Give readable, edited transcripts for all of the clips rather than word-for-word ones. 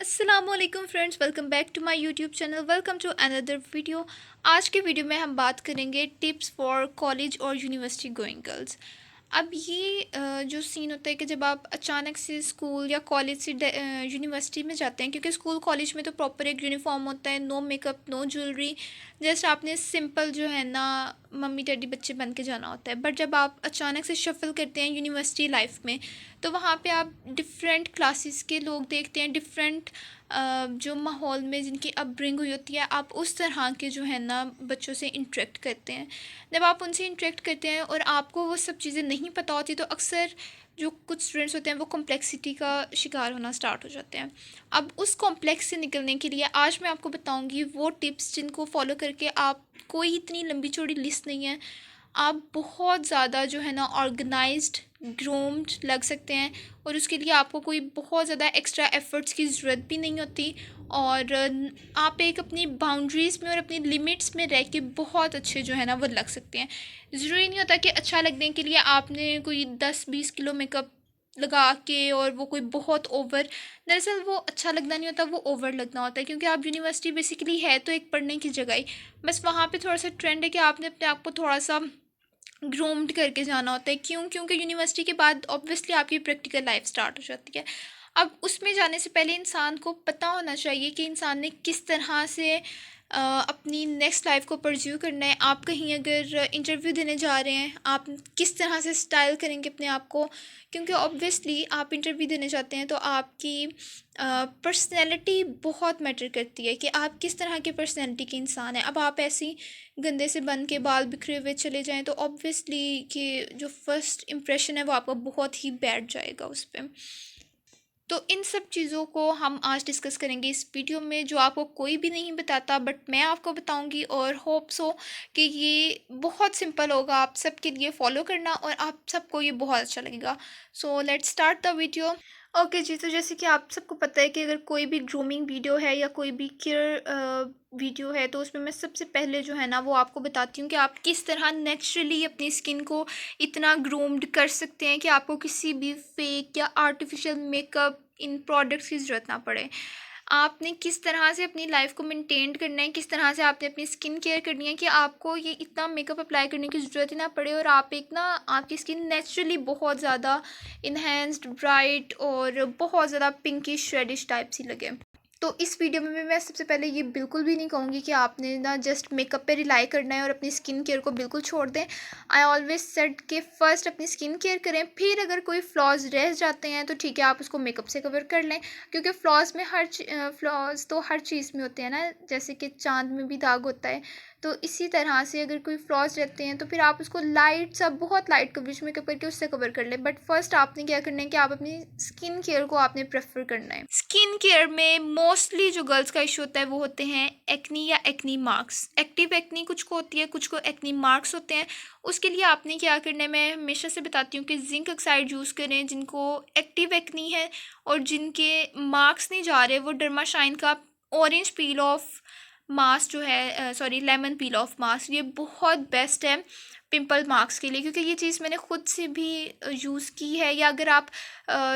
अस्सलामुअलैकुम friends, welcome back to my YouTube channel. Welcome to another video. आज के video में हम बात करेंगे टिप्स फॉर कॉलेज और यूनिवर्सिटी गोइंग गर्ल्स। अब ये जो सीन होता है कि जब आप अचानक से स्कूल या कॉलेज से यूनिवर्सिटी में जाते हैं, क्योंकि स्कूल कॉलेज में तो प्रॉपर एक यूनिफॉर्म होता है, no makeup no jewellery, just आपने सिंपल जो है ना मम्मी डैडी बच्चे बन के जाना होता है। बट जब आप अचानक से शफल करते हैं यूनिवर्सिटी लाइफ में, तो वहाँ पे आप डिफरेंट क्लासेस के लोग देखते हैं, डिफरेंट जो माहौल में जिनकी अपब्रिंग हुई होती है, आप उस तरह के जो है ना बच्चों से इंटरेक्ट करते हैं। जब आप उनसे इंटरेक्ट करते हैं और आपको वो सब चीज़ें नहीं पता होती, तो अक्सर जो कुछ स्टूडेंट्स होते हैं वो कॉम्प्लेक्सिटी का शिकार होना स्टार्ट हो जाते हैं। अब उस कॉम्प्लेक्स से निकलने के लिए आज मैं आपको बताऊंगी वो टिप्स जिनको फॉलो करके आप, कोई इतनी लंबी चौड़ी लिस्ट नहीं है, आप बहुत ज़्यादा जो है ना ऑर्गेनाइज्ड ग्रूम्ड लग सकते हैं। और उसके लिए आपको कोई बहुत ज़्यादा एक्स्ट्रा एफर्ट्स की ज़रूरत भी नहीं होती। और आप एक अपनी बाउंड्रीज़ में और अपनी लिमिट्स में रह के बहुत अच्छे जो है ना वो लग सकते हैं। ज़रूरी नहीं होता कि अच्छा लगने के लिए आपने कोई 10-20 किलो मेकअप लगा के, और वो कोई बहुत ओवर, दरअसल वो अच्छा लगना नहीं होता, वो ओवर लगना होता है। क्योंकि आप यूनिवर्सिटी बेसिकली है तो एक पढ़ने की जगह ही, बस वहाँ पे थोड़ा सा ट्रेंड है कि आपने अपने आप को थोड़ा सा ग्रूम्ड करके जाना होता है। क्यों? क्योंकि यूनिवर्सिटी के बाद ऑब्वियसली आपकी प्रैक्टिकल लाइफ स्टार्ट हो जाती है। अब उसमें जाने से पहले इंसान को पता होना चाहिए कि इंसान ने किस तरह से अपनी नेक्स्ट लाइफ को परस्यू करना है। आप कहीं अगर इंटरव्यू देने जा रहे हैं, आप किस तरह से स्टाइल करेंगे अपने आप को, क्योंकि ऑब्वियसली आप इंटरव्यू देने जाते हैं तो आपकी पर्सनैलिटी बहुत मैटर करती है कि आप किस तरह के पर्सनैलिटी के इंसान हैं। अब आप ऐसी गंदे से बन के बाल बिखरे हुए चले जाएं तो ऑब्वियसली कि जो फर्स्ट इम्प्रेशन है वो आपका बहुत ही बैड जाएगा उस पर। तो इन सब चीज़ों को हम आज डिस्कस करेंगे इस वीडियो में, जो आपको कोई भी नहीं बताता बट मैं आपको बताऊंगी। और होप्स हो कि ये बहुत सिंपल होगा आप सबके लिए फॉलो करना, और आप सबको ये बहुत अच्छा लगेगा। So let's start the video. Okay जी, तो जैसे कि आप सबको पता है कि अगर कोई भी ग्रूमिंग वीडियो है या कोई भी केयर वीडियो है, तो उसमें मैं सबसे पहले जो है ना वो आपको बताती हूँ कि आप किस तरह नेचुरली अपनी स्किन को इतना ग्रूम्ड कर सकते हैं कि आपको किसी भी फेक या आर्टिफिशियल मेकअप इन प्रोडक्ट्स की ज़रूरत ना पड़े। आपने किस तरह से अपनी लाइफ को मेंटेन करना है, किस तरह से आपने अपनी स्किन केयर करनी है कि आपको ये इतना मेकअप अप्लाई करने की ज़रूरत ही ना पड़े, और आप एक ना, आपकी स्किन नेचुरली बहुत ज़्यादा इन्हेंस्ड, ब्राइट और बहुत ज़्यादा पिंकिश रेडिश टाइप सी लगे। तो इस वीडियो में मैं सबसे पहले ये बिल्कुल भी नहीं कहूँगी कि आपने ना जस्ट मेकअप पे रिलाई करना है और अपनी स्किन केयर को बिल्कुल छोड़ दें। आई ऑलवेज सेड कि फ़र्स्ट अपनी स्किन केयर करें, फिर अगर कोई फ्लॉज रह जाते हैं तो ठीक है, आप उसको मेकअप से कवर कर लें। क्योंकि फ्लॉज में फ्लॉज तो हर चीज़ में होते हैं ना, जैसे कि चाँद में भी दाग होता है। तो इसी तरह से अगर कोई फ्लॉज रहते हैं तो फिर आप उसको लाइट सा, बहुत लाइट कवरेज मेकअप करके उससे कवर कर लें। बट फर्स्ट आपने क्या करना है कि आप अपनी स्किन केयर को आपने प्रेफर करना है। स्किन केयर में मोस्टली जो गर्ल्स का इशू होता है वो होते हैं एक्नी या एक्नी मार्क्स। एक्टिव एक्नी कुछ को होती है, कुछ को एक्नी मार्क्स होते हैं। उसके लिए आपने क्या करना है, मैं हमेशा से बताती हूँ कि जिंक ऑक्साइड यूज़ करें जिनको एक्टिव एक्नी है, और जिनके मार्क्स नहीं जा रहे वो डर्माशाइन का ऑरेंज पील ऑफ मास्क जो है, sorry lemon peel of mask, ये बहुत बेस्ट है पिंपल मार्क्स के लिए। क्योंकि ये चीज़ मैंने खुद से भी यूज़ की है। या अगर आप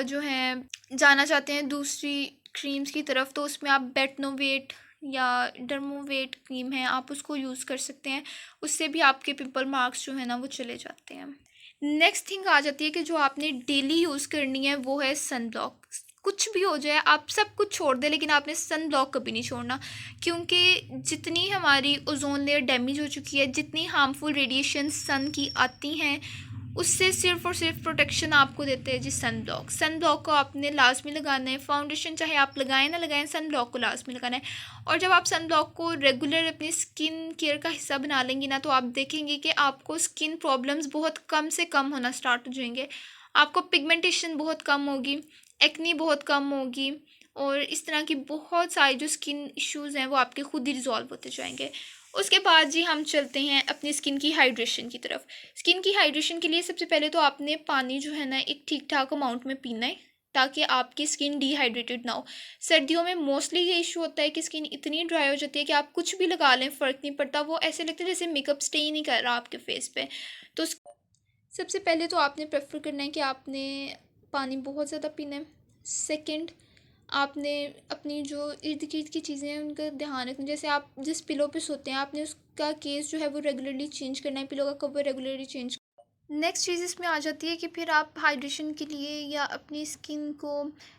जो है जाना चाहते हैं दूसरी क्रीम्स की तरफ, तो उसमें आप बेटनोवेट या डर्मोवेट क्रीम है, आप उसको यूज़ कर सकते हैं। उससे भी आपके पिंपल मार्क्स जो है ना वो चले जाते हैं। नेक्स्ट थिंग आ जाती है कि जो आपने डेली यूज़ करनी है वो है सन ब्लॉक। कुछ भी हो जाए आप सब कुछ छोड़ दें, लेकिन आपने सन ब्लॉक कभी नहीं छोड़ना। क्योंकि जितनी हमारी ओजोन लेयर डैमेज हो चुकी है, जितनी हार्मफुल रेडिएशन सन की आती हैं, उससे सिर्फ और सिर्फ प्रोटेक्शन आपको देते हैं जी सन ब्लॉक। सन ब्लॉक को आपने लाजमी लगाना है। फाउंडेशन चाहे आप लगाएं ना लगाएं, सन ब्लॉक को लाजमी लगाना है। और जब आप सन ब्लॉक को रेगुलर अपनी स्किन केयर का हिस्सा बना लेंगी ना, तो आप देखेंगे कि आपको स्किन प्रॉब्लम्स बहुत कम से कम होना स्टार्ट हो जाएंगे। आपको पिगमेंटेशन बहुत कम होगी, एक्नी बहुत कम होगी, और इस तरह की बहुत सारी जो स्किन इश्यूज़ हैं वो आपके खुद ही रिजॉल्व होते जाएंगे। उसके बाद जी हम चलते हैं अपनी स्किन की हाइड्रेशन की तरफ। स्किन की हाइड्रेशन के लिए सबसे पहले तो आपने पानी जो है ना एक ठीक ठाक अमाउंट में पीना है, ताकि आपकी स्किन डिहाइड्रेटेड ना हो। सर्दियों में मोस्टली ये इशू होता है कि स्किन इतनी ड्राई हो जाती है कि आप कुछ भी लगा लें फ़र्क नहीं पड़ता, वो ऐसे लगता है जैसे मेकअप स्टे ही नहीं कर रहा आपके फेस पे। तो सबसे पहले तो आपने प्रेफर करना है कि आपने पानी बहुत ज़्यादा पीना है। सेकंड, आपने अपनी जो इर्द गिर्द की चीज़ें हैं उनका ध्यान रखना, जैसे आप जिस पिलो पे सोते हैं आपने उसका केस जो है वो रेगुलरली चेंज करना है, पिलो का कवर रेगुलरली चेंज। नेक्स्ट चीज़ इसमें आ जाती है कि फिर आप हाइड्रेशन के लिए या अपनी स्किन को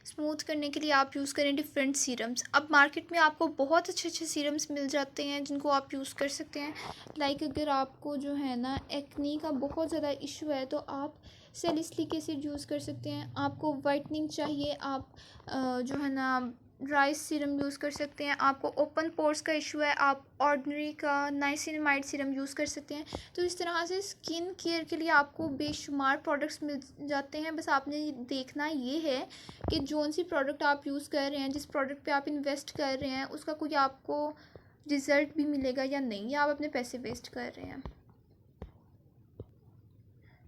स्मूथ करने के लिए आप यूज़ करें डिफरेंट सीरम्स। अब मार्केट में आपको बहुत अच्छे अच्छे सीरम्स मिल जाते हैं जिनको आप यूज़ कर सकते हैं। लाइक अगर आपको जो है ना एक्नी का बहुत ज़्यादा इशू है तो आप सैलिसिलिक एसिड यूज़ कर सकते हैं। आपको वाइटनिंग चाहिए, आप जो है ना राइस सीरम यूज़ कर सकते हैं। आपको ओपन पोर्स का इशू है, आप ऑर्डिनरी का नाइसिनमाइड सीरम यूज़ कर सकते हैं। तो इस तरह से स्किन केयर के लिए आपको बेशुमार प्रोडक्ट्स मिल जाते हैं। बस आपने देखना ये है कि कौन सी प्रोडक्ट आप यूज़ कर रहे हैं, जिस प्रोडक्ट पे आप इन्वेस्ट कर रहे हैं उसका कोई आपको रिज़ल्ट भी मिलेगा या नहीं, या आप अपने पैसे वेस्ट कर रहे हैं।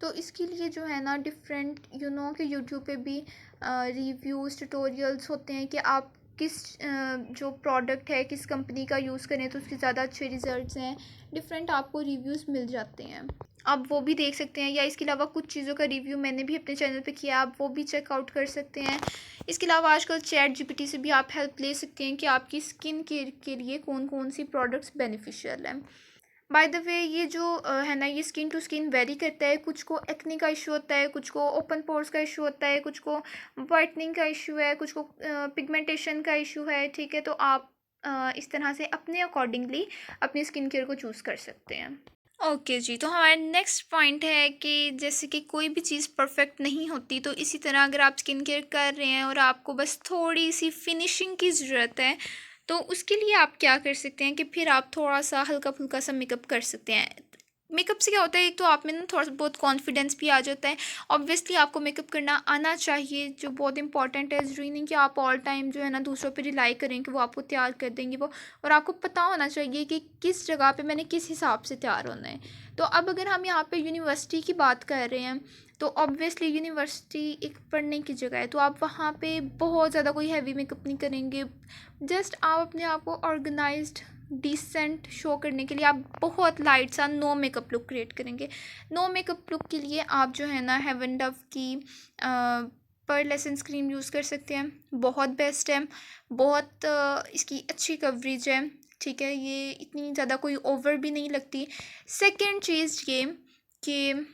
तो इसके लिए जो है ना डिफरेंट कि यूट्यूब पे भी रिव्यूज़ ट्यूटोरियल्स होते हैं कि आप किस जो प्रोडक्ट है किस कंपनी का यूज़ करें तो उसके ज़्यादा अच्छे रिज़ल्ट्स हैं। डिफरेंट आपको रिव्यूज़ मिल जाते हैं, आप वो भी देख सकते हैं। या इसके अलावा कुछ चीज़ों का रिव्यू मैंने भी अपने चैनल पे किया, आप वो भी चेकआउट कर सकते हैं। इसके अलावा आजकल चैट जीपीटी से भी आप हेल्प ले सकते हैं कि आपकी स्किन केयर के लिए कौन कौन सी प्रोडक्ट्स बेनिफिशियल हैं। बाय द वे ये जो है ना ये स्किन टू स्किन वेरी करता है। कुछ को एक्ने का इशू होता है, कुछ को ओपन पोर्स का इशू होता है, कुछ को वाइटनिंग का इशू है, कुछ को पिगमेंटेशन का इशू है। ठीक है, तो आप इस तरह से अपने अकॉर्डिंगली अपनी स्किन केयर को चूज़ कर सकते हैं। ओके जी, तो हमारा नेक्स्ट पॉइंट है कि जैसे कि कोई भी चीज़ परफेक्ट नहीं होती, तो इसी तरह अगर आप स्किन केयर कर रहे हैं और आपको बस थोड़ी सी फिनिशिंग की ज़रूरत है तो उसके लिए आप क्या कर सकते हैं कि फिर आप थोड़ा सा हल्का फुल्का सा मेकअप कर सकते हैं। मेकअप से क्या होता है, एक तो आप में ना थोड़ा सा बहुत कॉन्फिडेंस भी आ जाता है। ऑब्वियसली आपको मेकअप करना आना चाहिए, जो बहुत इंपॉर्टेंट है। ज़रूरी नहीं कि आप ऑल टाइम जो है ना दूसरों पे रिलाई करें कि वो आपको तैयार कर देंगे वो, और आपको पता होना चाहिए कि किस जगह पे मैंने किस हिसाब से तैयार होना है। तो अब अगर हम यहाँ पे यूनिवर्सिटी की बात कर रहे हैं तो ऑब्वियसली यूनिवर्सिटी एक पढ़ने की जगह है, तो आप वहाँ पे बहुत ज़्यादा कोई हैवी मेकअप नहीं करेंगे। जस्ट आप अपने आप को ऑर्गेनाइज्ड डिसेंट शो करने के लिए आप बहुत लाइट सा नो मेकअप लुक क्रिएट करेंगे। नो मेकअप लुक के लिए आप जो है ना हेवन डव की पर्ल एसेंस क्रीम यूज़ कर सकते हैं, बहुत बेस्ट है। बहुत इसकी अच्छी कवरेज है। ठीक है, ये इतनी ज़्यादा कोई ओवर भी नहीं लगती। सेकेंड चीज़ ये कि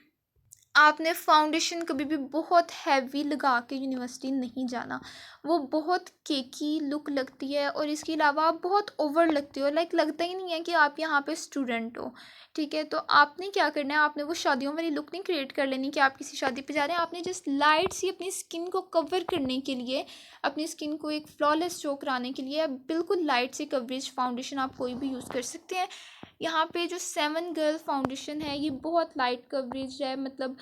आपने फाउंडेशन कभी भी बहुत हैवी लगा के यूनिवर्सिटी नहीं जाना, वो बहुत केकी लुक लगती है और इसके अलावा आप बहुत ओवर लगते हो। लाइक लगता ही नहीं है कि आप यहाँ पे स्टूडेंट हो। ठीक है, तो आपने क्या करना है, आपने वो शादियों वाली लुक नहीं क्रिएट कर लेनी कि आप किसी शादी पे जा रहे हैं। आपने जस्ट लाइट सी अपनी स्किन को कवर करने के लिए, अपनी स्किन को एक फ्लॉलेस शो कराने के लिए बिल्कुल लाइट सी कवरेज फाउंडेशन आप कोई भी यूज़ कर सकते हैं। यहाँ पे जो 7 गर्ल फाउंडेशन है ये बहुत लाइट कवरेज है, मतलब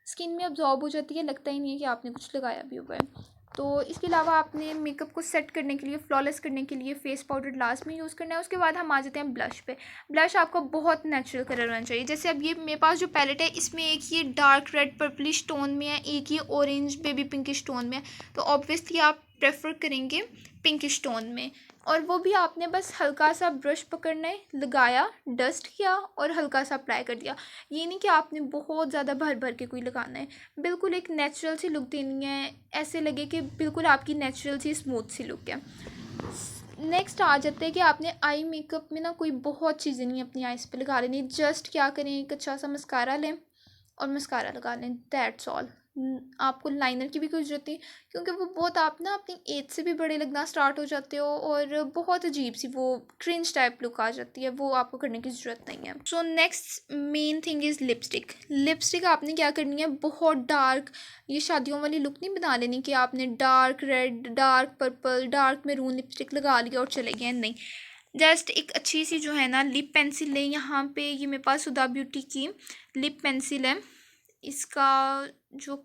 स्किन में अब्जॉर्ब हो जाती है, लगता ही नहीं है कि आपने कुछ लगाया भी हुआ है। तो इसके अलावा आपने मेकअप को सेट करने के लिए, फ्लॉलेस करने के लिए फेस पाउडर लास्ट में यूज़ करना है। उसके बाद हम आ जाते हैं ब्लश पे। ब्लश आपका बहुत नेचुरल कलर होना चाहिए। जैसे अब ये मेरे पास जो पैलेट है इसमें एक ये डार्क रेड पर्पलिश टोन में है, एक ये ऑरेंज बेबी पिंकिश टोन में है। तो ऑब्वियसली आप प्रेफर करेंगे पिंकिश टोन में। और वो भी आपने बस हल्का सा ब्रश पकड़ना है, लगाया, डस्ट किया और हल्का सा अप्लाई कर दिया। ये नहीं कि आपने बहुत ज़्यादा भर भर के कोई लगाना है। बिल्कुल एक नेचुरल सी लुक देनी है, ऐसे लगे कि बिल्कुल आपकी नेचुरल सी स्मूथ सी लुक है। नेक्स्ट आ जाते हैं कि आपने आई मेकअप में ना कोई बहुत चीज़ें नहीं अपनी आइज़ पे लगा लेनी। जस्ट क्या करें, एक अच्छा सा मस्कारा लें और मस्कारा लगा लें, दैट्स ऑल। आपको लाइनर की भी कोई ज़रूरत नहीं, क्योंकि वो बहुत आप ना अपनी एज से भी बड़े लगना स्टार्ट हो जाते हो और बहुत अजीब सी वो क्रिंज टाइप लुक आ जाती है, वो आपको करने की ज़रूरत नहीं है। So next main thing is lipstick. Lipstick आपने क्या करनी है, बहुत डार्क, ये शादियों वाली लुक नहीं बना लेनी कि आपने dark red, dark purple, dark maroon lipstick लगा लिया और चले गए, नहीं। जस्ट एक अच्छी सी जो है ना लिप पेंसिल लें। यहाँ पे ये मेरे पास हुदा ब्यूटी की लिप पेंसिल है, इसका जो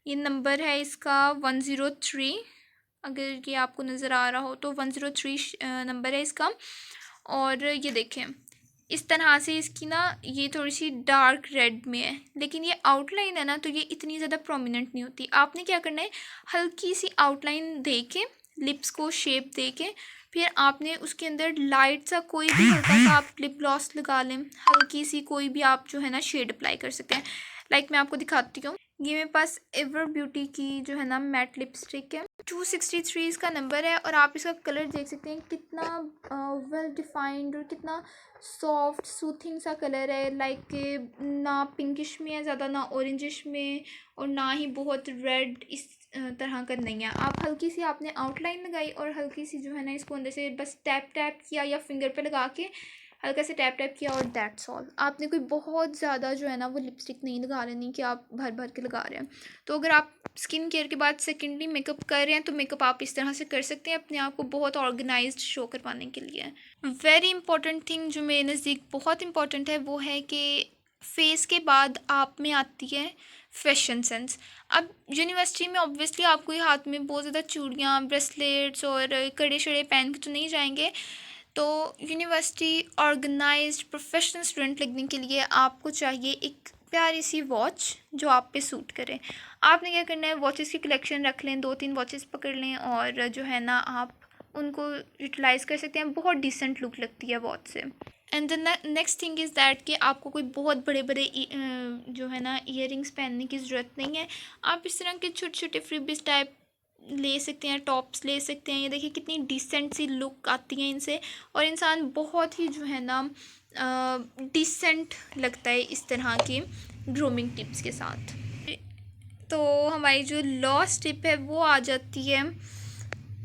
ये नंबर है इसका 103, अगर ये आपको नज़र आ रहा हो तो 103 नंबर है इसका। और ये देखें इस तरह से इसकी ना ये थोड़ी सी डार्क रेड में है, लेकिन ये आउटलाइन है ना तो ये इतनी ज़्यादा प्रोमिनेंट नहीं होती। आपने क्या करना है, हल्की सी आउटलाइन दे के, लिप्स को शेप दे के, फिर आपने उसके अंदर लाइट सा कोई भी हल्का सा आप लिप ग्लॉस लगा लें, हल्की सी कोई भी आप जो है ना शेड अप्लाई कर सकते हैं। लाइक मैं आपको दिखाती हूँ, ये मेरे पास एवर ब्यूटी की जो है ना मैट लिपस्टिक है, 263 इसका नंबर है। और आप इसका कलर देख सकते हैं कितना वेल डिफाइंड और कितना सॉफ्ट सूथिंग सा कलर है। लाइक ना पिंकिश में है ज़्यादा, ना ऑरेंजिश में, और ना ही बहुत रेड इस तरह का नहीं है। आप हल्की सी आपने आउटलाइन लगाई और हल्की सी जो है ना इसको अंदर से बस टैप टैप किया या फिंगर पे लगा के हल्का से टैप टैप किया, और दैट्स ऑल। आपने कोई बहुत ज़्यादा जो है ना वो लिपस्टिक नहीं लगा लेनी कि आप भर भर के लगा रहे हैं। तो अगर आप स्किन केयर के बाद सेकेंडली मेकअप कर रहे हैं तो मेकअप आप इस तरह से कर सकते हैं अपने आप को बहुत ऑर्गेनाइज्ड शो करवाने के लिए। वेरी इंपॉर्टेंट थिंग जो मेरे नज़दीक बहुत इंपॉर्टेंट है वो है कि फेस के बाद आप में आती है फैशन सेंस। अब यूनिवर्सिटी में ऑब्वियसली आपको ये हाथ में बहुत ज़्यादा चूड़ियाँ, ब्रेसलेट्स और कड़े शड़े पहन के तो नहीं जाएंगे। तो यूनिवर्सिटी ऑर्गेनाइज्ड प्रोफेशनल स्टूडेंट लगने के लिए आपको चाहिए एक प्यारी सी वॉच जो आप पे सूट करे। आपने क्या करना है, वॉचेस की कलेक्शन रख लें, 2-3 वॉचेस पकड़ लें और जो है ना आप उनको यूटिलाइज़ कर सकते हैं। बहुत डिसेंट लुक लगती है वॉच से। And the next thing is that कि आपको कोई बहुत बड़े बड़े जो है ना ईयरिंग्स पहनने की ज़रूरत नहीं है। आप इस तरह के छोटे छोटे फ्रीबीज टाइप ले सकते हैं, टॉप्स ले सकते हैं। ये देखिए कितनी डिसेंट सी लुक आती है इनसे, और इंसान बहुत ही जो है ना डिसेंट लगता है इस तरह की ग्रूमिंग टिप्स के साथ। तो हमारी जो लास्ट टिप है वो आ जाती है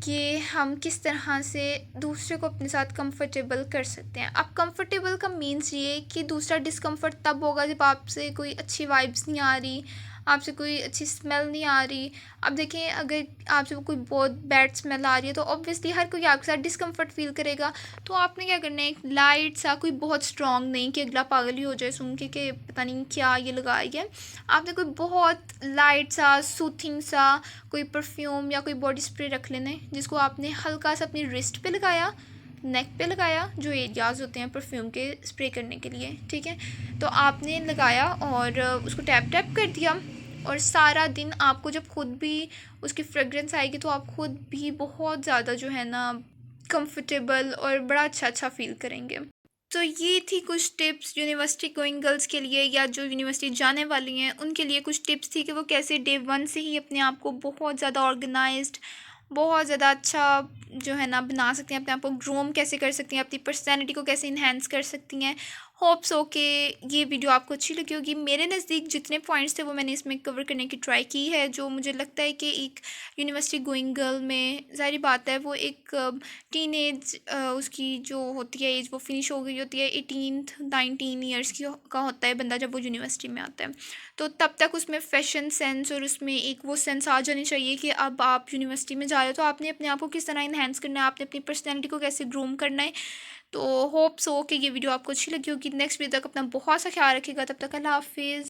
कि हम किस तरह से दूसरे को अपने साथ कंफर्टेबल कर सकते हैं। अब कंफर्टेबल का मीन्स ये कि दूसरा डिस्कम्फर्ट तब होगा जब आपसे कोई अच्छी वाइब्स नहीं आ रही, आपसे कोई अच्छी स्मेल नहीं आ रही। अब देखें, अगर आपसे कोई बहुत बैड स्मेल आ रही है तो ऑब्वियसली हर कोई आपके साथ डिस्कम्फर्ट फील करेगा। तो आपने क्या करना है, एक लाइट सा, कोई बहुत स्ट्रॉन्ग नहीं कि अगला पागल ही हो जाए सुन के कि पता नहीं क्या ये लगाई है। आपने कोई बहुत लाइट सा, सूथिंग सा कोई परफ्यूम या कोई बॉडी स्प्रे रख लेना है जिसको आपने हल्का सा अपनी रिस्ट पे लगाया, नेक पे लगाया, जो एरियाज़ होते हैं परफ्यूम के स्प्रे करने के लिए, ठीक है। तो आपने लगाया और उसको टैप टैप कर दिया, और सारा दिन आपको जब खुद भी उसकी फ्रेगरेंस आएगी तो आप खुद भी बहुत ज़्यादा जो है ना कंफर्टेबल और बड़ा अच्छा अच्छा फील करेंगे। तो ये थी कुछ टिप्स यूनिवर्सिटी गोइंग गर्ल्स के लिए, या जो यूनिवर्सिटी जाने वाली हैं उनके लिए कुछ टिप्स थी कि वो कैसे डे वन से ही अपने आप को बहुत ज़्यादा ऑर्गेनाइज्ड, बहुत ज़्यादा अच्छा जो है ना बना सकती हैं, अपने आप को ग्रूम कैसे कर सकती हैं, अपनी पर्सनैलिटी को कैसे इन्हेंस कर सकती हैं। होप्स हो कि ये वीडियो आपको अच्छी लगी होगी। मेरे नज़दीक जितने पॉइंट्स थे वो मैंने इसमें कवर करने की ट्राई की है, जो मुझे लगता है कि एक यूनिवर्सिटी गोइंग गर्ल में ज़ाहिर बात है वो एक टीन एज उसकी जो होती है एज वो फिनिश हो गई होती है, 18-19 ईयर्स की का होता है बंदा जब वो यूनिवर्सिटी में आता है। तो तब तक उसमें फैशन सेंस और उसमें एक वो सेंस आ जानी चाहिए कि अब आप यूनिवर्सिटी में जा रहे हो तो आपने अपने आप को किस तरह इन्हेंस करना है, आपने अपनी पर्सनैलिटी को कैसे ग्रूम करना है। तो होप्स हो कि ये वीडियो आपको अच्छी लगी होगी। नेक्स्ट वीडियो तक अपना बहुत सा ख्याल रखिएगा। तब तक अल्लाह हाफिज़।